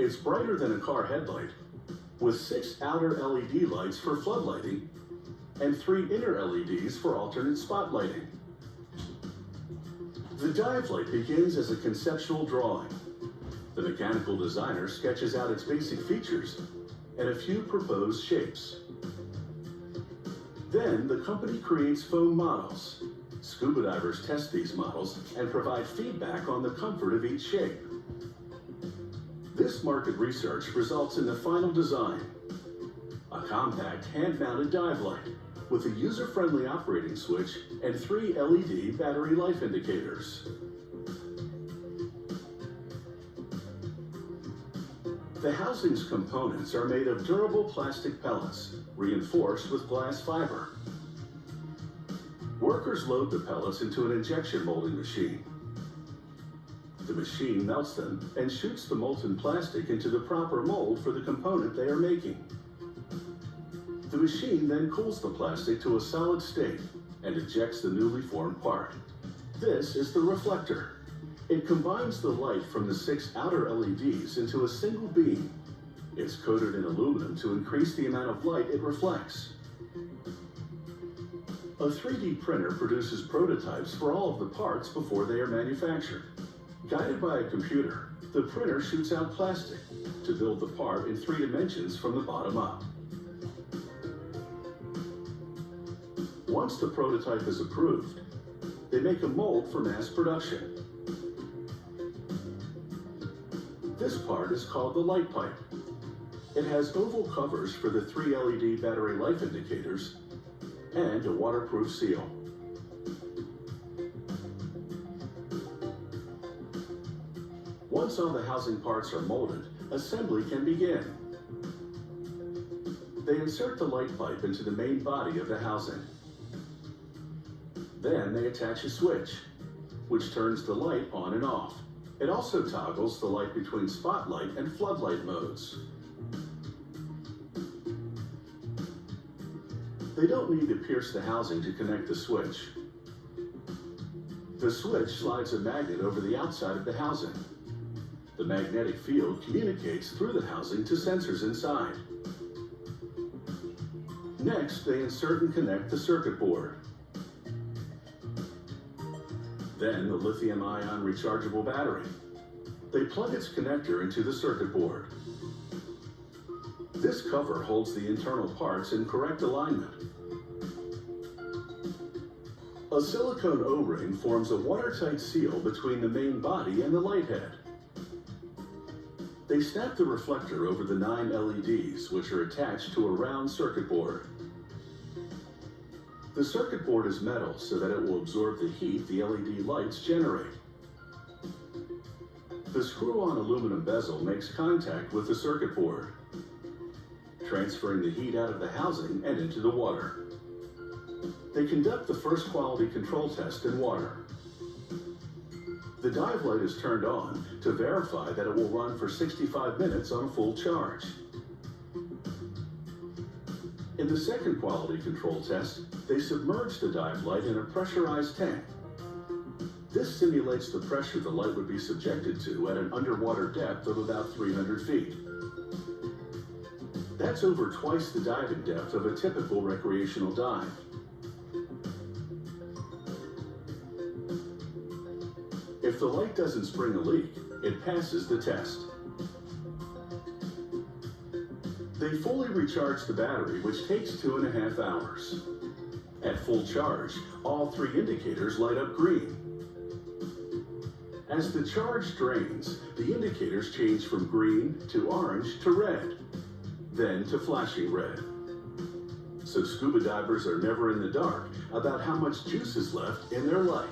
It's brighter than a car headlight, with 6 outer LED lights for floodlighting and 3 inner LEDs for alternate spotlighting. The dive light begins as a conceptual drawing. The mechanical designer sketches out its basic features and a few proposed shapes. Then the company creates foam models. Scuba divers test these models and provide feedback on the comfort of each shape. This market research results in the final design, a compact hand-mounted dive light with a user-friendly operating switch and 3 LED battery life indicators. The housing's components are made of durable plastic pellets, reinforced with glass fiber. Workers load the pellets into an injection molding machine. The machine melts them and shoots the molten plastic into the proper mold for the component they are making. The machine then cools the plastic to a solid state and ejects the newly formed part. This is the reflector. It combines the light from the 6 outer LEDs into a single beam. It's coated in aluminum to increase the amount of light it reflects. A 3D printer produces prototypes for all of the parts before they are manufactured. Guided by a computer, the printer shoots out plastic to build the part in 3 dimensions from the bottom up. Once the prototype is approved, they make a mold for mass production. This part is called the light pipe. It has oval covers for the 3 LED battery life indicators and a waterproof seal. Once all the housing parts are molded, assembly can begin. They insert the light pipe into the main body of the housing. Then they attach a switch, which turns the light on and off. It also toggles the light between spotlight and floodlight modes. They don't need to pierce the housing to connect the switch. The switch slides a magnet over the outside of the housing. The magnetic field communicates through the housing to sensors inside. Next, they insert and connect the circuit board. Then the lithium-ion rechargeable battery. They plug its connector into the circuit board. This cover holds the internal parts in correct alignment. A silicone O-ring forms a watertight seal between the main body and the light head. They snap the reflector over the 9 LEDs, which are attached to a round circuit board. The circuit board is metal so that it will absorb the heat the LED lights generate. The screw-on aluminum bezel makes contact with the circuit board, transferring the heat out of the housing and into the water. They conduct the first quality control test in water. The dive light is turned on to verify that it will run for 65 minutes on a full charge. In the second quality control test, they submerge the dive light in a pressurized tank. This simulates the pressure the light would be subjected to at an underwater depth of about 300 feet. That's over twice the diving depth of a typical recreational dive. If the light doesn't spring a leak, it passes the test. They fully recharge the battery, which takes 2.5 hours. At full charge, all 3 indicators light up green. As the charge drains, the indicators change from green to orange to red, then to flashing red. So scuba divers are never in the dark about how much juice is left in their light.